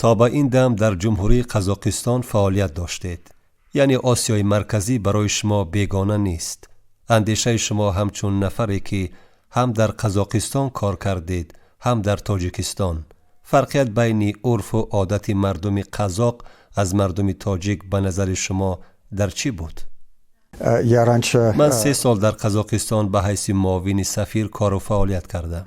تا به این دم در جمهوری قزاقستان فعالیت داشتید. یعنی آسیای مرکزی برای شما بیگانه نیست. اندیشه شما همچون نفری که هم در قزاقستان کار کردید هم در تاجیکستان. فرقیت بین عرف و عادت مردم قزاق از مردم تاجیک به نظر شما در چی بود؟ من 3 سال در قزاقستان به حیث معاون سفیر کار و فعالیت کردم.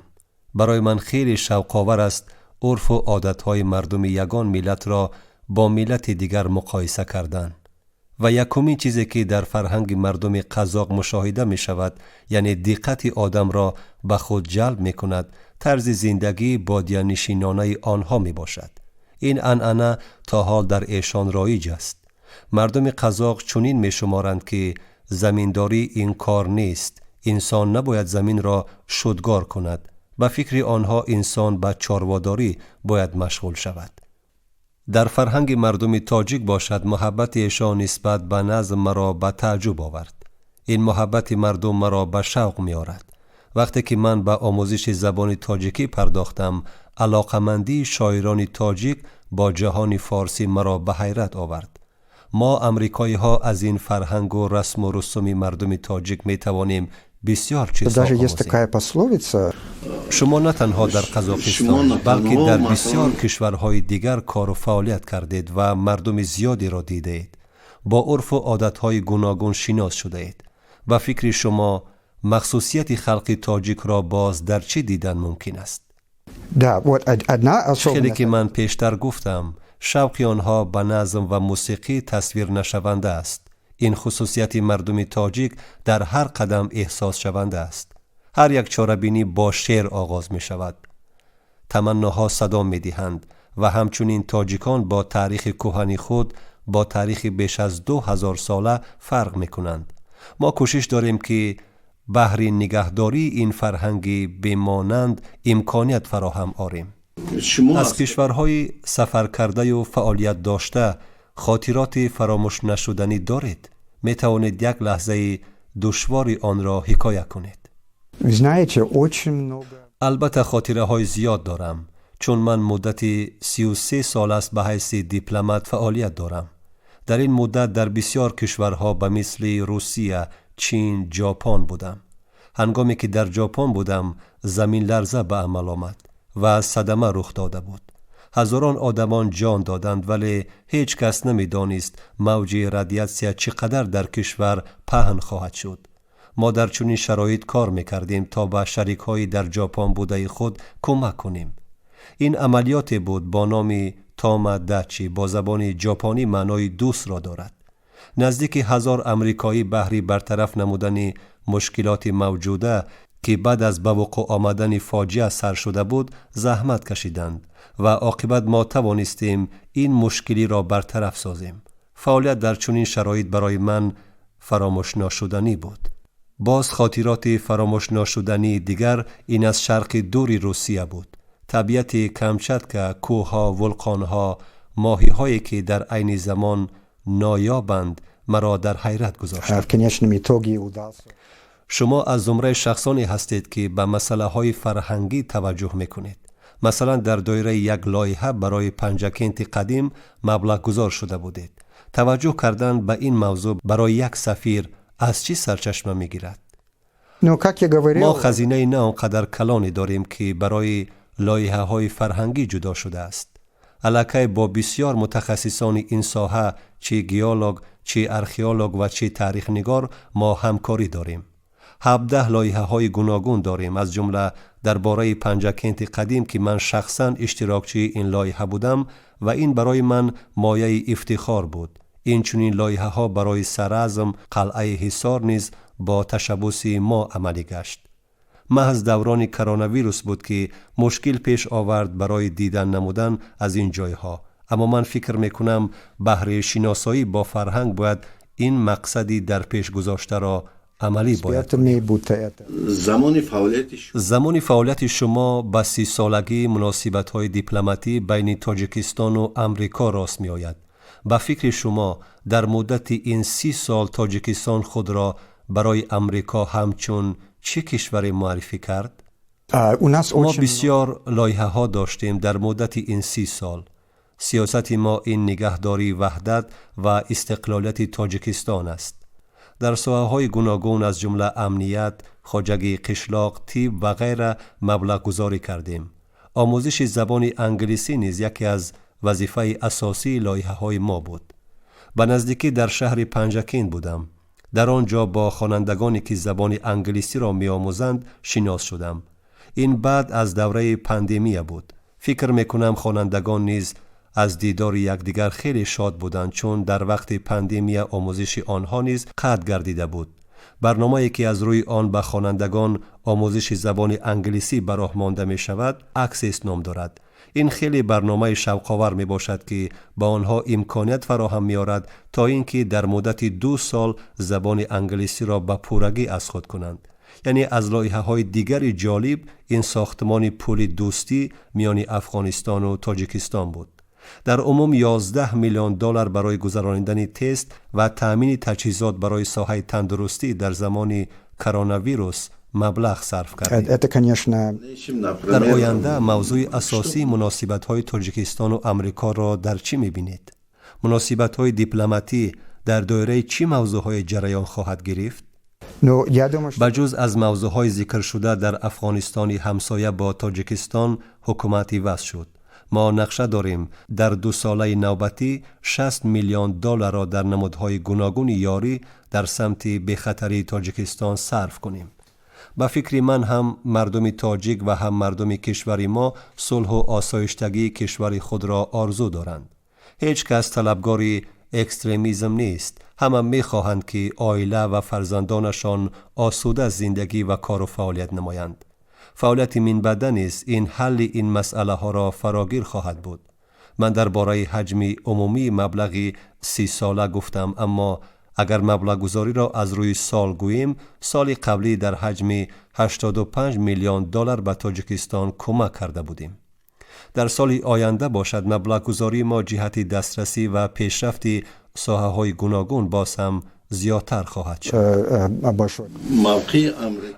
برای من خیلی شوق‌آور است عرف و عادت‌های مردم یگان ملت را با ملت دیگر مقایسه کردن. و یکمین چیزی که در فرهنگ مردم قزاق مشاهده می شود، یعنی دقت آدم را به خود جلب می کند، طرز زندگی بادیه‌نشینانه آنها می باشد. این عنعنه تا حال در ایشان رایج است. مردم قزاق چنین می شمارند که زمینداری این کار نیست. انسان نباید زمین را شودگار کند. به فکر آنها انسان به چارواداری باید مشغول شود. در فرهنگ مردم تاجیک باشد محبت ایشان نسبت به نظم مرا به تعجب آورد. این محبت مردم مرا به شوق می آورد. وقتی که من به آموزش زبان تاجیکی پرداختم، علاقمندی شاعران تاجیک با جهان فارسی مرا به حیرت آورد. ما امریکایی ها از این فرهنگ و رسم و رسوم مردم تاجیک می توانیم بسیار چیزها آموزیم. شما نه تنها در قزاقستان بلکه در بسیار کشورهای دیگر کار و فعالیت کردید و مردم زیادی را دیدید. با عرف و عادتهای گوناگون شناس شده اید. و فکر شما مخصوصیت خلق تاجیک را باز در چه دیدن ممکن است؟ خیلی که من پیشتر گفتم شوق آنها به نظم و موسیقی تصویر نشونده است. این خصوصیت مردم تاجیک در هر قدم احساس شونده است. هر یک چاره‌بینی با شعر آغاز می شود. تمناها صدا می دهند و همچنین تاجیکان با تاریخ کهن خود با تاریخ بیش از 2000 ساله فرق می کنند. ما کوشش داریم که بهر نگهداری این فرهنگی بمانند امکانیت فراهم آوریم. از کشورهای سفر کرده و فعالیت داشته خاطرات فراموش نشدنی دارید؟ می توانید یک لحظه دشواری آن را حکایت کنید؟ البته خاطره های زیاد دارم، چون من مدتی 33 سال است به حیث دیپلمات فعالیت دارم. در این مدت در بسیار کشورها به مثل روسیه، چین، ژاپن بودم. هنگامی که در ژاپن بودم زمین لرزه به عمل آمد و صدمه رخ داده بود. هزاران آدمان جان دادند ولی هیچ کس نمی دانست موج رادیاسیا چقدر در کشور پهن خواهد شد. ما در چنین شرایط کار میکردیم تا به شریک‌های در ژاپن بوده خود کمک کنیم. این عملیات بود با نام تاماداچی، با زبان ژاپنی معنای دوست را دارد. نزدیک 1000 امریکایی بهر برطرف نمودن مشکلات موجوده که بعد از به وقوع آمدن فاجعه سر شده بود زحمت کشیدند و عاقبت ما توانستیم این مشکلی را برطرف سازیم. فعالیت در چنین شرایط برای من فراموش ناشدنی بود. باز خاطرات فراموش ناشدنی دیگر این از شرق دوری روسیه بود. طبیعت کامچاتکا، کوه‌ها، ولکان‌ها، ماهی‌هایی که در عین زمان نایابند مرا در حیرت گذاشت. شما از زمره شخصانی هستید که به مسائل فرهنگی توجه میکنید. مثلا در دایره یک لایحه برای پنجکینت قدیم مبلغ گذار شده بودید. توجه کردن به این موضوع برای یک سفیر از چی سرچشمه میگیرد؟ ما خزینه نه آنقدر کلانی داریم که برای لایحه های فرهنگی جدا شده است. علاقه با بسیار متخصصان این ساحه، چه گیولوگ، چه ارخئولوگ و چه تاریخ نگار ما همکاری داریم. 17 لایحه های گوناگون داریم، از جمله درباره پنجکینت قدیم که من شخصا اشتراکچی این لایحه بودم و این برای من مایه افتخار بود. این چنین لایحه ها برای سرعظم قلعه حصار نیز با تشبث ما عملی گشت. محض دوران کرونا ویروس بود که مشکل پیش آورد برای دیدن نمودن از این جایها، اما من فکر میکنم بهره شناسایی با فرهنگ باید این مقصدی در پیش گذاشته را عملی باید. زمان فعالیت شما به 30 سالگی مناسبت‌های دیپلماتی بین تاجیکستان و امریکا راست می آید. به فکر شما در مدت این 30 سال تاجیکستان خود را برای امریکا همچون چه کشوری معرفی کرد؟ ما بسیار لایحه ها داشتیم در مدت این 30 سال. سیاست ما این نگهداری وحدت و استقلالیت تاجیکستان است. در ساحه‌های گوناگون از جمله امنیت، خواجگی قشلاق، طب و غیره مبلغ گذاری کردیم. آموزش زبان انگلیسی نیز یکی از وظیفه اساسی لایحه‌های ما بود. به نزدیکی در شهر پنجکین بودم. در آنجا با خوانندگانی که زبان انگلیسی را می‌آموزند شناس شدم. این بعد از دوره پاندمی بود. فکر می‌کنم خوانندگان نیز از دیدار یکدیگر خیلی شاد بودند، چون در وقت پاندمی آموزش آنها نیز قطع گردیده بود. برنامه‌ای که از روی آن به خوانندگان آموزش زبان انگلیسی براه مانده می شود اکسس نام دارد. این خیلی برنامه شوق‌آور می باشد که با آنها امکانیت فراهم می آورد تا اینکه در مدت 2 سال زبان انگلیسی را به پورگی از خود کنند. یعنی از لایحه‌های دیگری جالب این ساختمان پل دوستی میان افغانستان و تاجیکستان بود. در عموم 11 میلیون دلار برای گذراندن تست و تامین تجهیزات برای ساحه تندرستی در زمان کرونا ویروس مبلغ صرف کردیم. در آینده موضوع اساسی مناسبت‌های تاجیکستان و آمریکا را در چی می‌بینید؟ مناسبت‌های دیپلماتی در دایره چی موضوع‌های جریان خواهد گرفت؟ بجز از موضوع‌های ذکر شده در افغانستان همسایه با تاجیکستان حکومتی وضع شد. ما نقشه داریم در 2 ساله نوبتی 60 میلیون دلار را در نمودهای گوناگون یاری در سمت بخطری تاجیکستان صرف کنیم. با فکر من هم مردم تاجیک و هم مردم کشور ما صلح و آسایشتگی کشور خود را آرزو دارند. هیچ کس طلبگار اکستریمیسم نیست. همه می‌خواهند که عائله و فرزندانشان آسوده زندگی و کار و فعالیت نمایند. فعالیت من بدن است این حل این مسئله ها را فراگیر خواهد بود. من درباره حجم عمومی مبلغ 30 ساله گفتم، اما اگر مبلغ گذاری را از روی سال گوییم، سال قبلی در حجم 85 میلیون دلار به تاجیکستان کمک کرده بودیم. در سال آینده باشد مبلغ گذاری ما جهت دسترسی و پیشرفت ساحه‌های گوناگون باز هم زیادتر خواهد شد.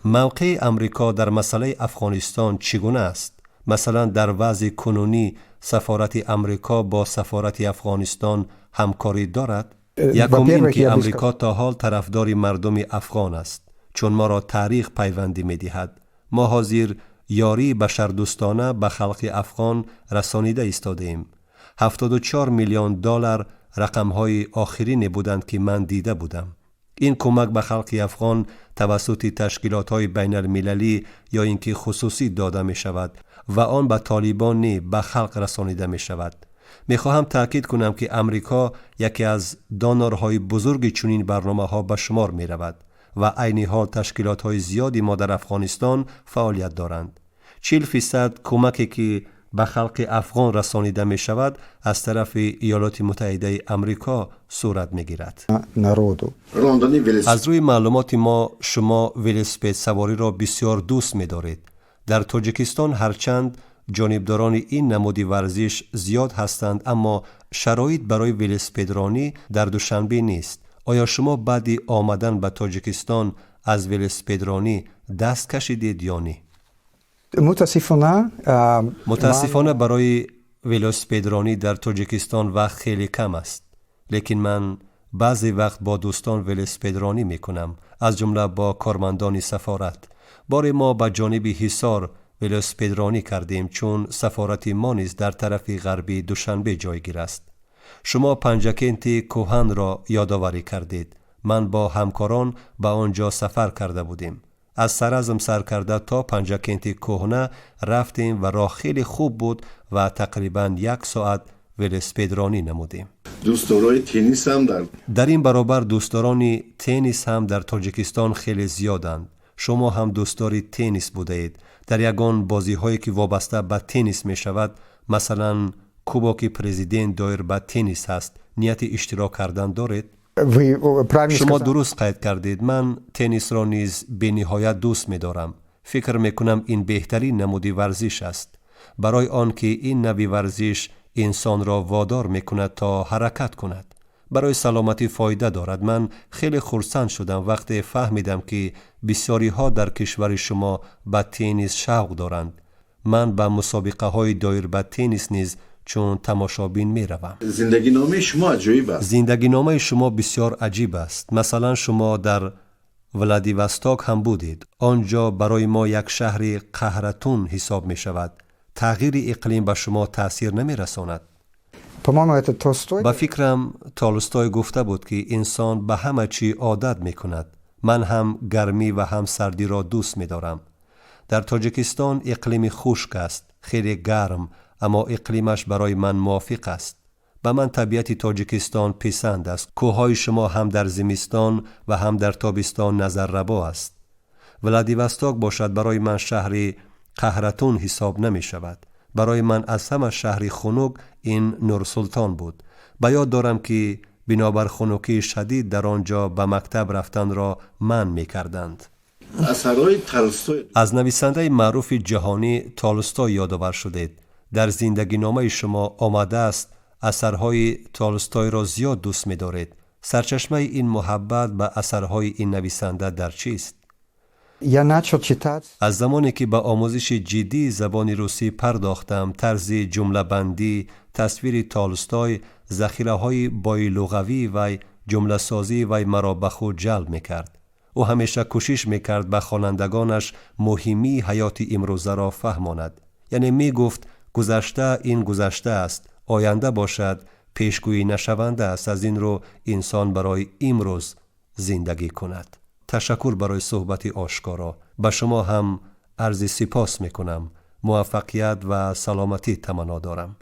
موقع امریکا در مسئله افغانستان چگونه است؟ مثلا در وضع کنونی سفارت امریکا با سفارت افغانستان همکاری دارد؟ یکم این که امریکا تا حال طرفدار مردم افغان است، چون ما را تاریخ پیوندی می دهد. ما حاضر یاری بشردوستانه به خلق افغان رسانیده ایستادیم. 74 میلیون دلار رقم‌های آخرین بودند که من دیده بودم. این کمک به خلق افغان توسط تشکیلات‌های بین المللی یا اینکه خصوصی داده می شود و آن به طالبان نه به خلق رسانیده می شود. می خواهم تأکید کنم که امریکا یکی از دانارهای بزرگ چنین برنامه‌ها به شمار می رود و عین حال تشکیلات‌های زیادی ما در افغانستان فعالیت دارند. 40% کمکی که به خلق افغان رسانیده می شود از طرف ایالات متحده امریکا صورت می گیرد. از روی معلومات ما شما ولسپید سواری را بسیار دوست می دارید. در تاجیکستان هرچند جانبداران این نمود ورزش زیاد هستند، اما شرایط برای ولسپیدرانی در دوشنبه نیست. آیا شما بعد آمدن به تاجیکستان از ولسپیدرانی دست کشیدید یا نه؟ متاسفانه برای ولسپیدرانی در تاجیکستان وقت خیلی کم است، لیکن من بعضی وقت با دوستان ولسپیدرانی می کنم، از جمله با کارمندان سفارت. بار ما به جانب حصار ولسپیدرانی کردیم، چون سفارت ما نیز در طرف غربی دوشنبه جایگیر است. شما پنجکینت کوهن را یادآوری کردید. من با همکاران به آنجا سفر کرده بودیم. از سرازم سرکرده تا پنجکینت کوهنه رفتیم و راه خیلی خوب بود و تقریباً 1 ساعت ولسپیدرانی نمودیم. دوستدارای تنیس هم در این برابر دوستداران تنیس هم در تاجیکستان خیلی زیادند. شما هم دوستدار تنیس بودید. در یگان بازی هایی که وابسته به تنیس می شود، مثلا کوباک پرزیدنت دایر به تنیس هست، نیت اشتراک کردن دارید؟ شما درست قید کردید. من تنیس را نیز به نهایت دوست می دارم. فکر می کنم این بهترین نمودی ورزش است، برای آن که این نوع ورزش انسان را وادار می کند تا حرکت کند. برای سلامتی فایده دارد. من خیلی خرسند شدم وقتی فهمیدم که بسیاری ها در کشور شما به تنیس شوق دارند. من به مسابقه های دایر به تنیس نیز چون تماشابین می روم. زندگی نامه شما عجیب است. زندگی نامه شما بسیار عجیب است. مثلا شما در ولادیوستوک هم بودید. آنجا برای ما یک شهر قهرتون حساب می شود. تغییر اقلیم به شما تأثیر نمی رساند. به فکرم تولستوی گفته بود که انسان به همه چی عادت می کند. من هم گرمی و هم سردی را دوست می دارم. در تاجیکستان اقلیم خشک است، خیلی گرم، اما اقلیمش برای من موافق است. به من طبیعت تاجیکستان پسند است. کوههای شما هم در زمستان و هم در تابستان نظرربا است. ولادیوستوک باشد برای من شهری قهرتون حساب نمی شود. برای من از همه شهری خنک این نورسلطان بود. به یاد دارم که بنابر خنکی شدید در آنجا به مکتب رفتن را منع می کردند. اثرهای تولستوی از نویسنده معروف جهانی تولستوی یادآور شدید. در زندگی نامه شما آمده است اثرهای تولستوی را زیاد دوست می دارید. سرچشمه این محبت به اثرهای این نویسنده در چیست؟ از زمانی که به آموزش جدی زبان روسی پرداختم، طرز جمله بندی، تصویر تولستوی، ذخیره های بای لغوی و جمله سازی و مرا به خود جلب می کرد. او همیشه کوشش می کرد به خوانندگانش مهمی حیات امروزه را فهماند. یعنی می گفت گذشته این گذشته است، آینده باشد پیشگویی نشونده است. از این رو انسان برای امروز زندگی کند. تشکر برای صحبت آشکارا. به شما هم عرض سپاس می کنم. موفقیت و سلامتی تمنا دارم.